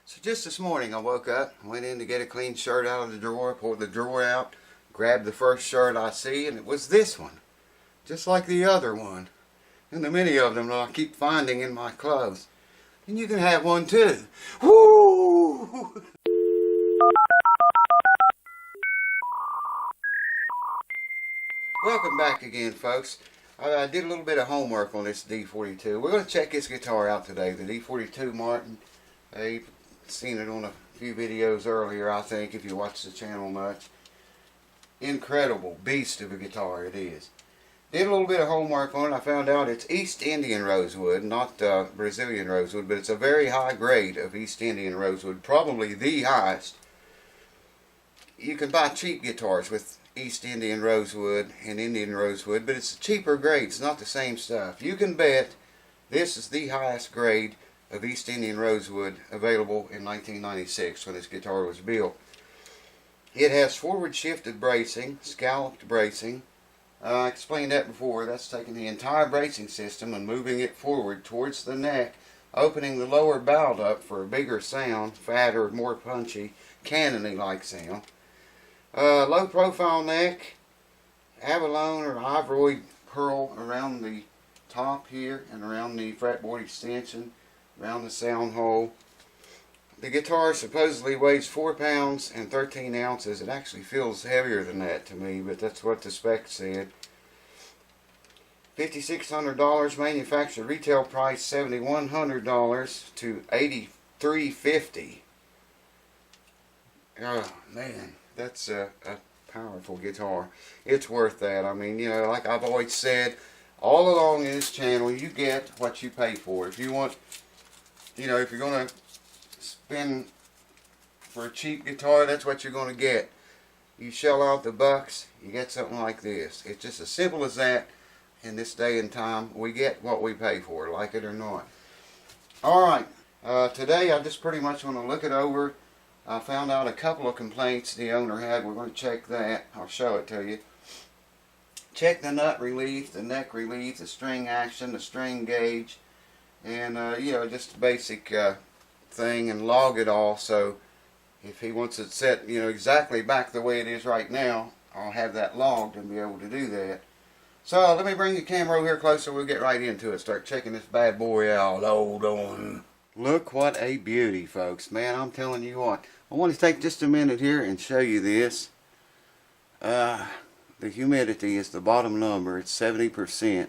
So just this morning I woke up, went in to get a clean shirt out of the drawer, pulled the drawer out, grabbed the first shirt I see, and it was this one. Just like the other one. And the many of them that I keep finding in my clothes. And you can have one too. Woo! Welcome back again, folks. I did a little bit of homework on this D42. We're going to check this guitar out today, the D42 Martin. You've seen it on a few videos earlier, I think, if you watch the channel much. Incredible beast of a guitar it is. Did a little bit of homework on it. I found out it's East Indian rosewood, not Brazilian rosewood, but it's a very high grade of East Indian rosewood, probably the highest. You can buy cheap guitars with East Indian rosewood and Indian rosewood, but it's a cheaper grade. It's not the same stuff. You can bet this is the highest grade of East Indian rosewood available in 1996 when this guitar was built. It has forward shifted bracing, scalloped bracing. I explained that before. That's taking the entire bracing system and moving it forward towards the neck, opening the lower bowed up for a bigger sound, fatter, more punchy, cannony like sound. Low profile neck, abalone or ivory pearl around the top here and around the fretboard extension, around the sound hole. The guitar supposedly weighs 4 pounds and 13 ounces. It actually feels heavier than that to me, but that's what the spec said. $5,600 manufacturer retail price $7,100 to $8,350. Oh man, that's a powerful guitar. It's worth that. I mean, you know, like I've always said, all along in this channel, you get what you pay for. If you want, you know, if you're going to spend for a cheap guitar, that's what you're going to get. You shell out the bucks, you get something like this. It's just as simple as that. In this day and time, we get what we pay for, like it or not. Alright, today I just pretty much want to look it over. I found out a couple of complaints the owner had. We're going to check that. I'll show it to you. Check the nut relief, the neck relief, the string action, the string gauge, and you know, just a basic thing, and log it all. So if he wants it set, you know, exactly back the way it is right now, I'll have that logged and be able to do that. So let me bring the camera over here closer. We'll get right into it. Start checking this bad boy out. Hold on. Look what a beauty, folks. Man, I'm telling you what. I want to take just a minute here and show you this. The humidity is the bottom number. It's 70%.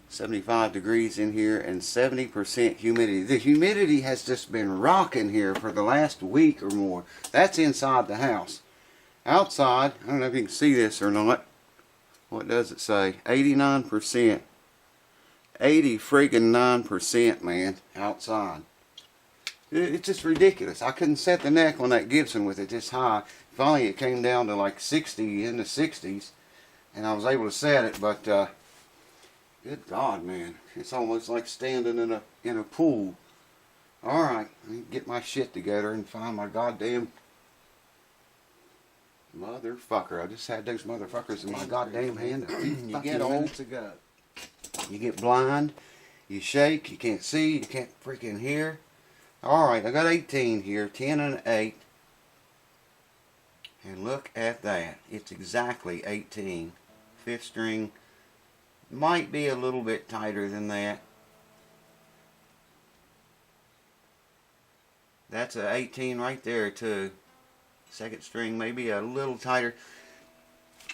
75 degrees in here and 70% humidity. The humidity has just been rocking here for the last week or more. That's inside the house. Outside, I don't know if you can see this or not. What does it say? 89%. 80 friggin' 9%, man, outside. It's just ridiculous. I couldn't set the neck on that Gibson with it this high. Finally it came down to like 60, in the 60s, and I was able to set it, but good God, man, it's almost like standing in a pool. Alright, let me get my shit together and find my goddamn motherfucker. I just had those motherfuckers in my goddamn hand. You get old, you get blind, you shake, you can't see, you can't freaking hear. Alright, I got 18 here, 10 and 8. And look at that. It's exactly 18. Fifth string might be a little bit tighter than that. That's a 18 right there too. Second string maybe a little tighter.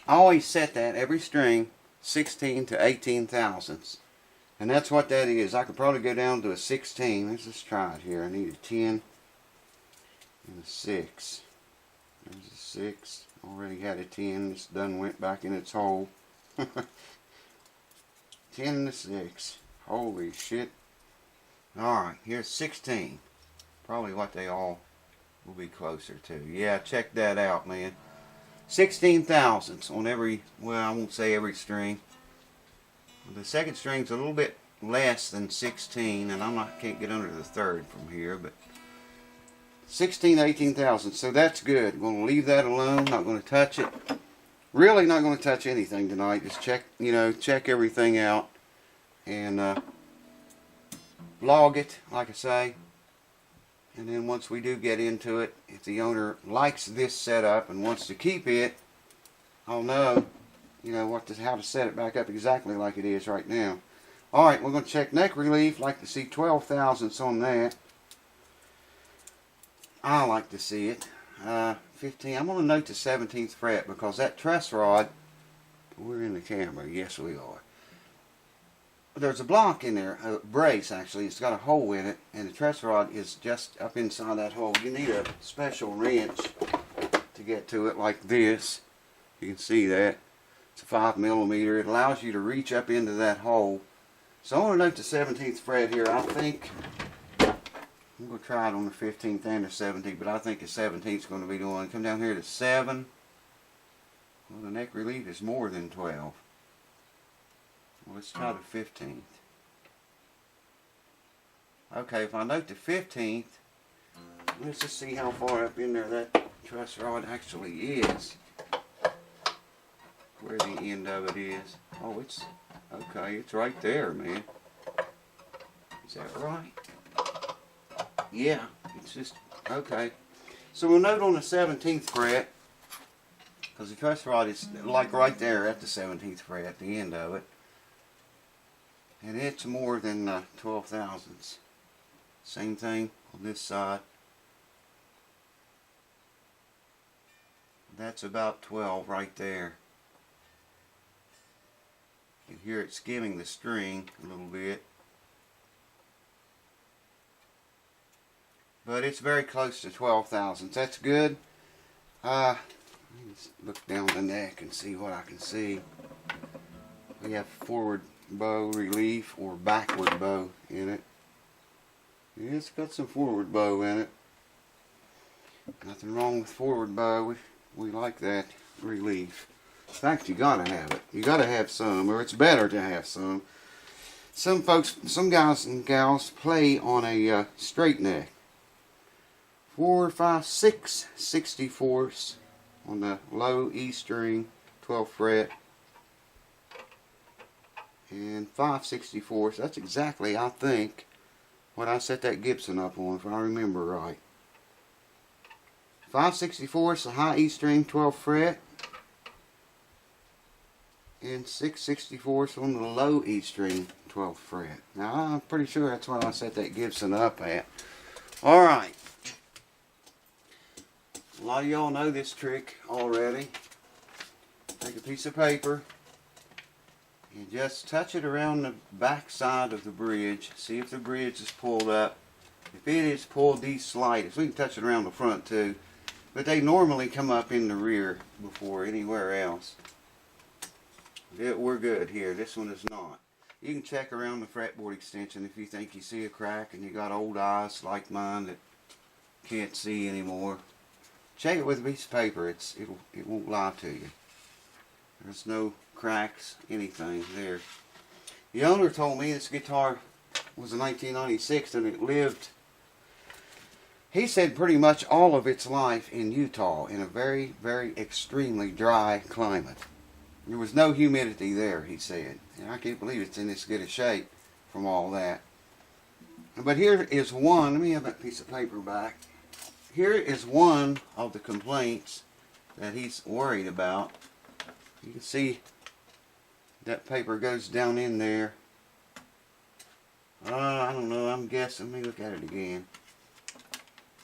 I always set that every string 16 to 18 thousandths. And that's what that is. I could probably go down to a 16. Let's just try it here. I need a 10 and a 6. There's a 6. Already had a 10. This done went back in its hole. 10 and a 6. Holy shit. Alright, here's 16. Probably what they all will be closer to. Yeah, check that out, man. 16 thousandths on every, well, I won't say every string. The second string's a little bit less than 16, and can't get under the third from here, but 16, 18 thousandths, so that's good. I'm going to leave that alone, not going to touch it. Really not going to touch anything tonight. Just check, you know, check everything out and log it, like I say, And then once we do get into it, if the owner likes this setup and wants to keep it, I'll know, you know, how to set it back up exactly like it is right now. Alright, we're going to check neck relief. Like to see 12 thousandths on that. I like to see it. 15. I'm going to note the 17th fret because that truss rod, we're in the camera, yes we are. There's a block in there, a brace actually, it's got a hole in it, and the truss rod is just up inside that hole. You need a special wrench to get to it like this. You can see that. It's a 5mm. It allows you to reach up into that hole. So I want to note the 17th fret here. I think, I'm going to try it on the 15th and the 17th, but I think the 17th is going to be the one. Come down here to 7. Well, the neck relief is more than 12. Well, let's try the 15th. Okay, if I note the 15th, let's just see how far up in there that truss rod actually is. Where the end of it is. Oh, it's, okay, it's right there, man. Is that right? Yeah, it's just, okay. So we'll note on the 17th fret, because the truss rod is like right there at the 17th fret, at the end of it. And it's more than 12 thousandths. Same thing on this side. That's about 12 right there. You can hear it skimming the string a little bit. But it's very close to 12 thousandths. That's good. Let me just look down the neck and see what I can see. We have forward bow relief or backward bow in it. It's got some forward bow in it. Nothing wrong with forward bow. We like that relief. In fact, you gotta have it. You gotta have some, or it's better to have some. Some folks, some guys and gals play on a straight neck. 4, 5, 6 64ths on the low E string, 12th fret. And 5 64ths. That's exactly, I think, what I set that Gibson up on, if I remember right. 5 64ths, the high E string, 12th fret. And 6 64ths on the low E string, 12th fret. Now, I'm pretty sure that's what I set that Gibson up at. Alright. A lot of y'all know this trick already. Take a piece of paper. You just touch it around the back side of the bridge. See if the bridge is pulled up. If it is pulled the slightest, we can touch it around the front too. But they normally come up in the rear before anywhere else. We're good here. This one is not. You can check around the fretboard extension if you think you see a crack and you got old eyes like mine that can't see anymore. Check it with a piece of paper. It won't lie to you. There's no cracks, anything there. The owner told me this guitar was a 1996 and it lived, he said, pretty much all of its life in Utah in a very, very extremely dry climate. There was no humidity there, he said. And I can't believe it's in this good a shape from all that. But here is one, let me have that piece of paper back. Here is one of the complaints that he's worried about. You can see that paper goes down in there. I don't know, I'm guessing, let me look at it again.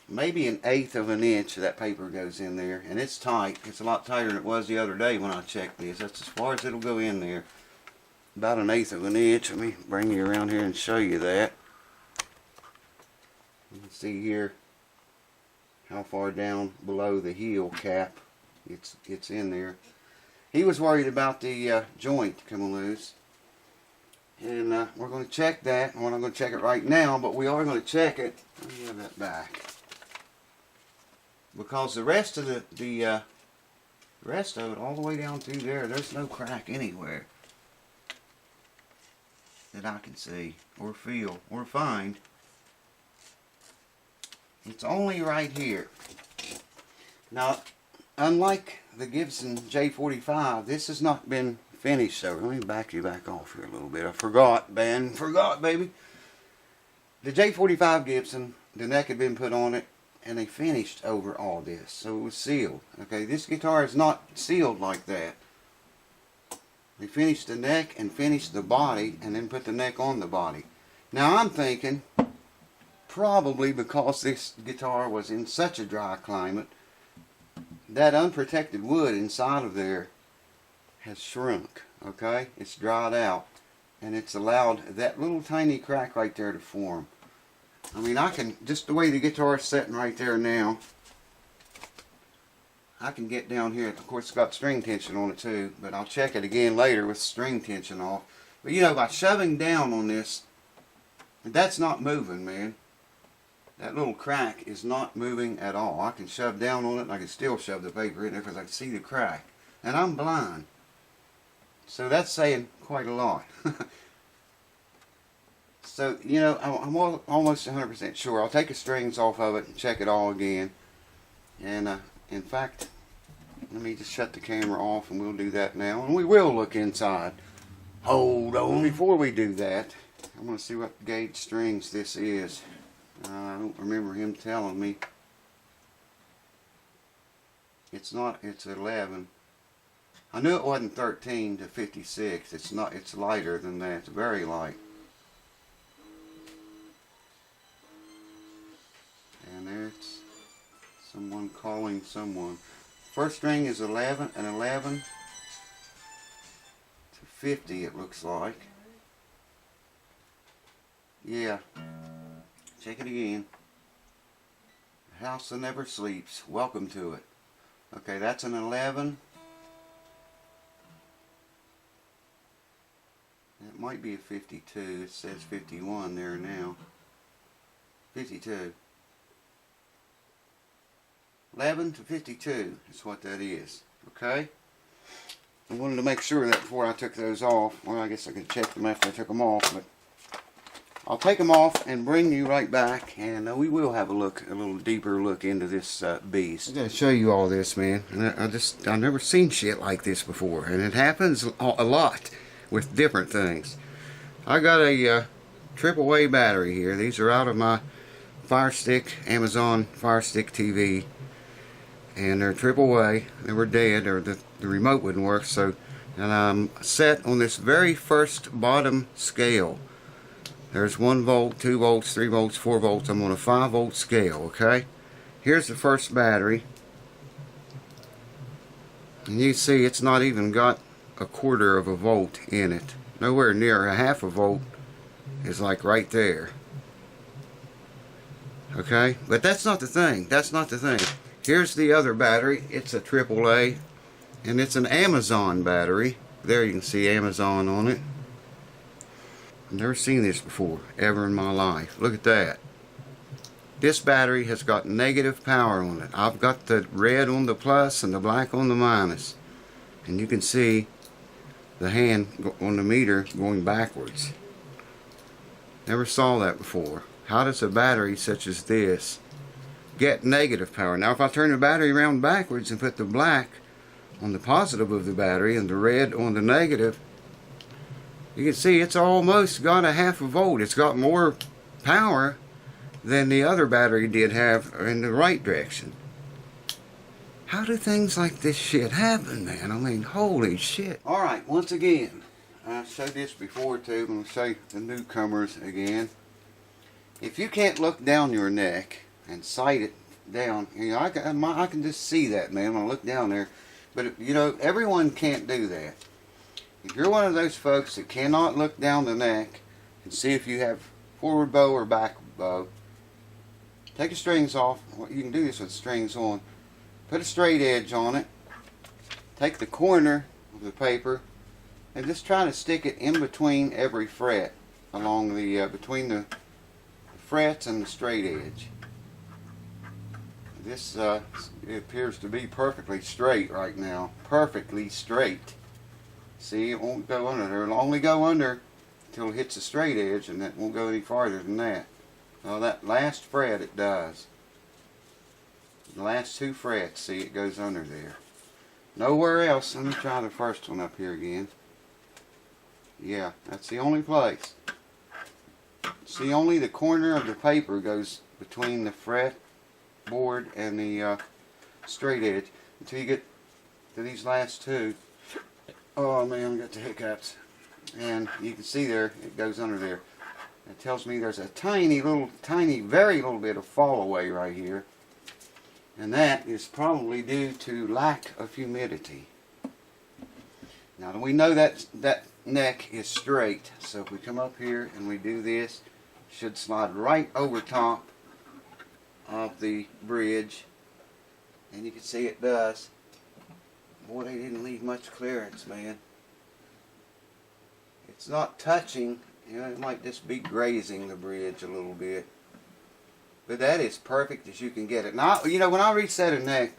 Maybe 1/8 of an inch that paper goes in there, and it's tight. It's a lot tighter than it was the other day when I checked this. That's as far as it'll go in there. About 1/8 of an inch. Let me bring you around here and show you that. You can see here how far down below the heel cap it's in there. He was worried about the joint coming loose. And we're going to check that. We're not going to check it right now, but we are going to check it. Let me have that back. Because the rest of the rest of it, all the way down through there, there's no crack anywhere that I can see or feel or find. It's only right here. Now, unlike the Gibson J45, this has not been finished. So let me back you back off here a little bit. I forgot, baby. The J45 Gibson the neck had been put on it, and they finished over all this, so it was sealed. Okay, this guitar is not sealed like that. They finished the neck and finished the body, and then put the neck on the body. Now I'm thinking, probably because this guitar was in such a dry climate, that unprotected wood inside of there has shrunk. Okay, it's dried out, and it's allowed that little tiny crack right there to form. I mean, I can, just the way the guitar is sitting right there now, I can get down here. Of course, it's got string tension on it too, but I'll check it again later with string tension off. But you know, by shoving down on this, that's not moving, man. That little crack is not moving at all. I can shove down on it, and I can still shove the paper in there because I can see the crack. And I'm blind. So that's saying quite a lot. So, you know, I'm almost 100% sure. I'll take the strings off of it and check it all again. And, in fact, let me just shut the camera off, and we'll do that now. And we will look inside. Hold on. Before we do that, I want to see what gauge strings this is. I don't remember him telling me. It's not, it's 11. I knew it wasn't 13 to 56. It's not, it's lighter than that. It's very light. And there's someone calling someone. First string is 11, and 11 to 50 it looks like. Yeah. Check it again. The house that never sleeps. Welcome to it. Okay, that's an 11. It might be a 52. It says 51 there now. 52. 11 to 52 is what that is. Okay? I wanted to make sure that before I took those off. Well, I guess I could check them after I took them off, but I'll take them off and bring you right back, and we will have a little deeper look into this beast. I gotta show you all this, man. And I've never seen shit like this before, and it happens a lot with different things. I got a AAA battery here. These are out of my Fire Stick, Amazon Fire Stick TV, and they're AAA. They were dead, or the remote wouldn't work. So, and I'm set on this very first bottom scale. There's 1 volt, 2 volts, 3 volts, 4 volts. I'm on a 5 volt scale, okay? Here's the first battery. And you see it's not even got a 1/4 of a volt in it. Nowhere near a 1/2 a volt is like right there. Okay? But that's not the thing. That's not the thing. Here's the other battery. It's a AAA. And it's an Amazon battery. There you can see Amazon on it. I've never seen this before, ever in my life. Look at that. This battery has got negative power on it. I've got the red on the plus and the black on the minus. And you can see the hand on the meter going backwards. Never saw that before. How does a battery such as this get negative power? Now if I turn the battery around backwards and put the black on the positive of the battery and the red on the negative, you can see it's almost got a 1/2 a volt. It's got more power than the other battery did have in the right direction. How do things like this shit happen, man? I mean, holy shit. Alright, once again, I showed this before too. I'm going to show the newcomers again. If you can't look down your neck and sight it down, you know, I can just see that, man, when I look down there. But, you know, everyone can't do that. If you're one of those folks that cannot look down the neck and see if you have forward bow or back bow, take the strings off. You can do this with strings on. Put a straight edge on it. Take the corner of the paper and just try to stick it in between every fret, along the between the frets and the straight edge. This it appears to be perfectly straight right now. Perfectly straight. See, it won't go under there. It'll only go under until it hits the straight edge, and it won't go any farther than that. Well, that last fret it does. The last 2 frets, see, it goes under there. Nowhere else. Let me try the first one up here again. Yeah, that's the only place. See, only the corner of the paper goes between the fretboard and the straight edge until you get to these last two. Oh man, I got the hiccups. And you can see there, it goes under there. It tells me there's a tiny, very little bit of fall away right here. And that is probably due to lack of humidity. Now we know that neck is straight, so if we come up here and we do this, it should slide right over top of the bridge. And you can see it does. Boy, they didn't leave much clearance, man. It's not touching, you know, it might just be grazing the bridge a little bit. But that is perfect as you can get it. Now, you know, when I reset a neck,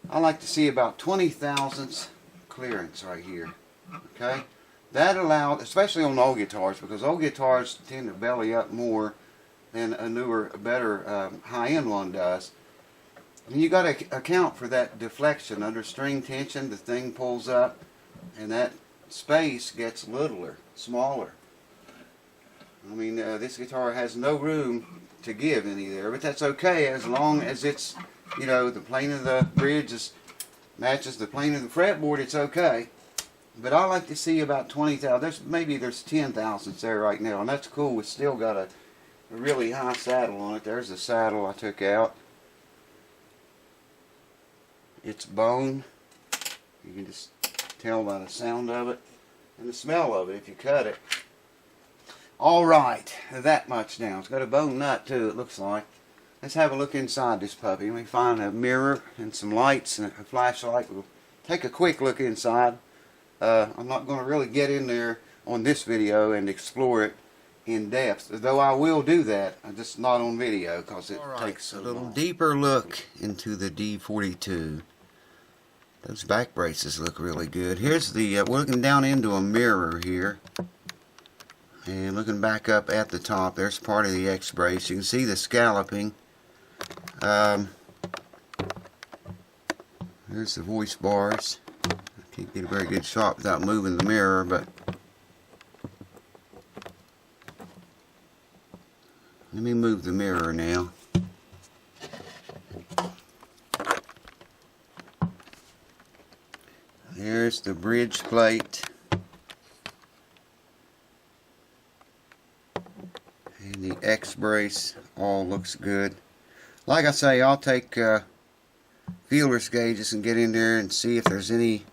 I like to see about 20 thousandths clearance right here. Okay? That allowed, especially on old guitars, because old guitars tend to belly up more than a newer, better high-end one does. And you got to account for that deflection. Under string tension, the thing pulls up, and that space gets littler, smaller. I mean, this guitar has no room to give any there, but that's okay as long as it's, you know, the plane of the bridge matches the plane of the fretboard. It's okay. But I like to see about 20,000. There's 10 thousandths there right now, and that's cool. It's still got a really high saddle on it. There's the saddle I took out. It's bone. You can just tell by the sound of it and the smell of it if you cut it. Alright, that much now. It's got a bone nut too, it looks like. Let's have a look inside this puppy. Let me find a mirror and some lights and a flashlight. We'll take a quick look inside. I'm not going to really get in there on this video and explore it in depth, though I will do that, just not on video because it takes a little deeper look into the D42. Those back braces look really good. Here's the, we're looking down into a mirror here. And looking back up at the top, there's part of the X brace. You can see the scalloping. There's the voice bars. I can't get a very good shot without moving the mirror, but let me move the mirror now. There's the bridge plate. And the X brace all looks good. Like I say, I'll take feelers gauges and get in there and see if there's any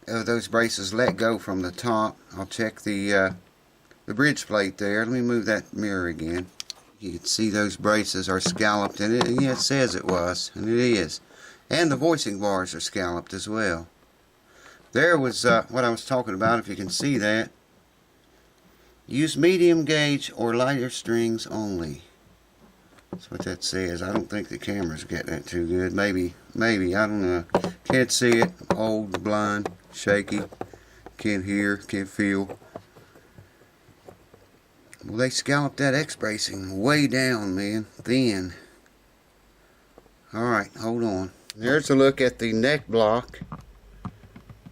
of those braces let go from the top. I'll check the bridge plate there. Let me move that mirror again. You can see those braces are scalloped, and yeah, it says it was, and it is. And the voicing bars are scalloped as well. There was what I was talking about, if you can see that. Use medium gauge or lighter strings only. That's what that says. I don't think the camera's getting that too good. Maybe, I don't know. Can't see it. Old, blind, shaky. Can't hear, can't feel. Well, they scalloped that X bracing way down, man. Thin. Alright, hold on. There's a look at the neck block.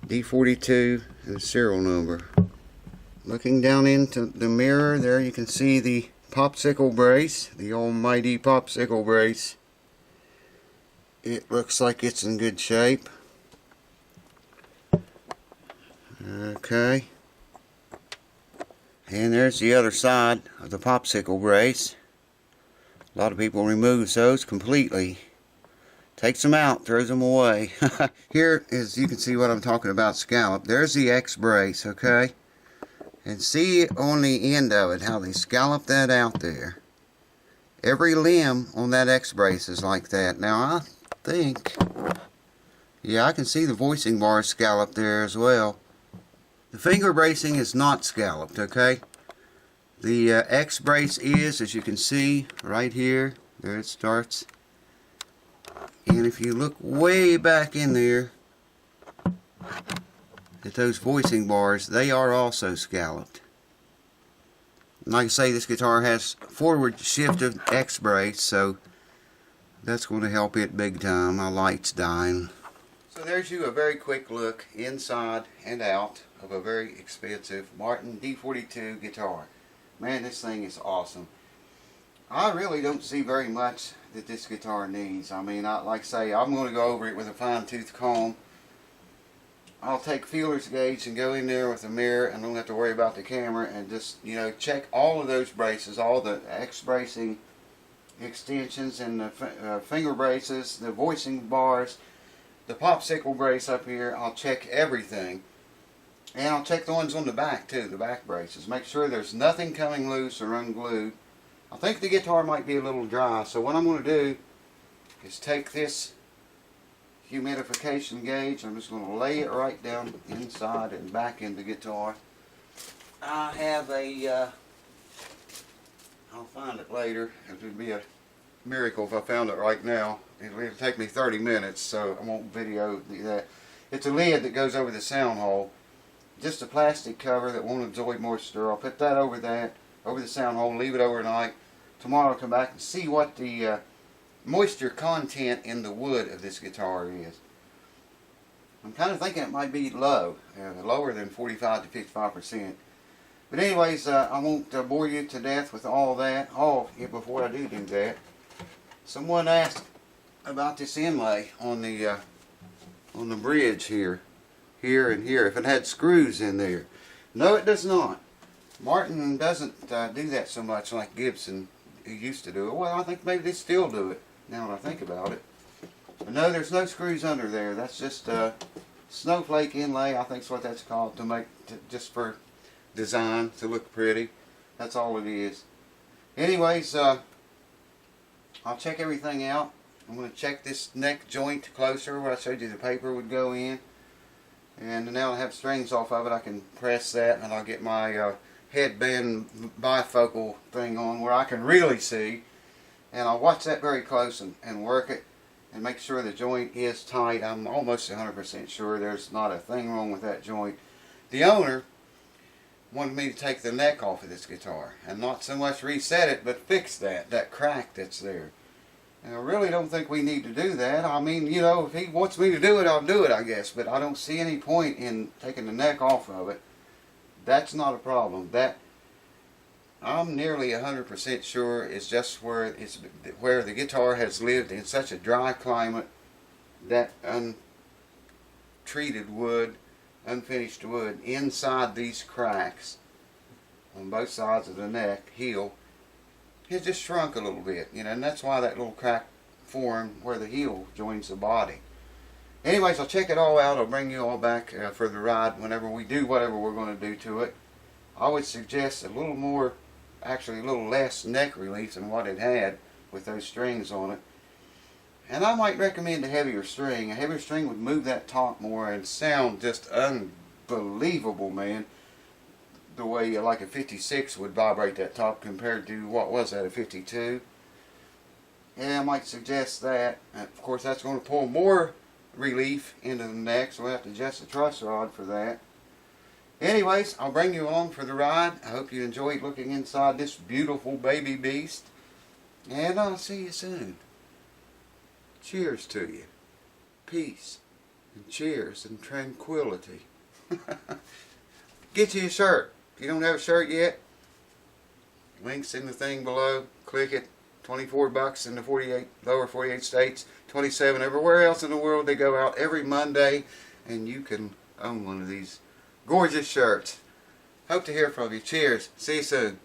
D42 and the serial number. Looking down into the mirror there, you can see the popsicle brace, the almighty popsicle brace. It looks like it's in good shape. Okay. And there's the other side of the popsicle brace. A lot of people remove those completely. Takes them out, throws them away. Here is, you can see what I'm talking about, scallop. There's the X brace, okay? And see on the end of it how they scallop that out there. Every limb on that X brace is like that. Now I think, yeah, I can see the voicing bar scalloped there as well. The finger bracing is not scalloped, okay? The X brace is, as you can see, right here. There it starts. And if you look way back in there at those voicing bars, they are also scalloped. And like I say, this guitar has forward shifted X brace, so that's going to help it big time. My light's dying. So there's you a very quick look inside and out of a very expensive Martin D42 guitar. Man, this thing is awesome. I really don't see very much that this guitar needs. I mean, like I say, I'm going to go over it with a fine-tooth comb. I'll take feelers gauge and go in there with a mirror, and don't have to worry about the camera, and just, you know, check all of those braces, all the X-bracing extensions and the finger braces, the voicing bars, the popsicle brace up here. I'll check everything. And I'll check the ones on the back too, the back braces. Make sure there's nothing coming loose or unglued. I think the guitar might be a little dry, so what I'm going to do is take this humidification gauge. I'm just going to lay it right down inside and back in the guitar. I have a, I'll find it later. It would be a miracle if I found it right now. It'll take me 30 minutes, so I won't video that. It's a lid that goes over the sound hole. Just a plastic cover that won't absorb moisture. I'll put that over the sound hole, leave it overnight. Tomorrow I'll come back and see what the moisture content in the wood of this guitar is. I'm kind of thinking it might be low, lower than 45 to 55%. But anyways, I won't bore you to death with all that. Oh, yeah, before I do that, someone asked about this inlay on the bridge here and here, if it had screws in there. No, it does not. Martin doesn't do that so much like Gibson used to do it. Well, I think maybe they still do it now that I think about it. But no, there's no screws under there. That's just snowflake inlay. I think that's what that's called, just for design, to look pretty. That's all it is. Anyways, I'll check everything out. I'm going to check this neck joint closer where I showed you the paper would go in. And now I have strings off of it, I can press that, and I'll get my headband bifocal thing on where I can really see. And I'll watch that very close and work it and make sure the joint is tight. I'm almost 100% sure there's not a thing wrong with that joint. The owner wanted me to take the neck off of this guitar and not so much reset it, but fix that crack that's there. And I really don't think we need to do that. I mean, you know, if he wants me to do it, I'll do it, I guess. But I don't see any point in taking the neck off of it. That's not a problem. That, I'm nearly 100% sure is just where the guitar has lived in such a dry climate that untreated wood, unfinished wood, inside these cracks on both sides of the neck, heel, it just shrunk a little bit, you know, and that's why that little crack formed where the heel joins the body. Anyways, I'll check it all out. I'll bring you all back for the ride whenever we do whatever we're going to do to it. I would suggest a little more, actually a little less neck relief than what it had with those strings on it. And I might recommend a heavier string. A heavier string would move that top more and sound just unbelievable, man. The way like a 56 would vibrate that top compared to, what was that, a 52? Yeah, I might suggest that. Of course, that's going to pull more relief into the neck, so we'll have to adjust the truss rod for that. Anyways, I'll bring you along for the ride. I hope you enjoyed looking inside this beautiful baby beast. And I'll see you soon. Cheers to you. Peace. And cheers and tranquility. Get you a shirt. If you don't have a shirt yet, links in the thing below. Click it. 24 bucks in the lower 48 states. 27 everywhere else in the world. They go out every Monday, and you can own one of these gorgeous shirts. Hope to hear from you. Cheers. See you soon.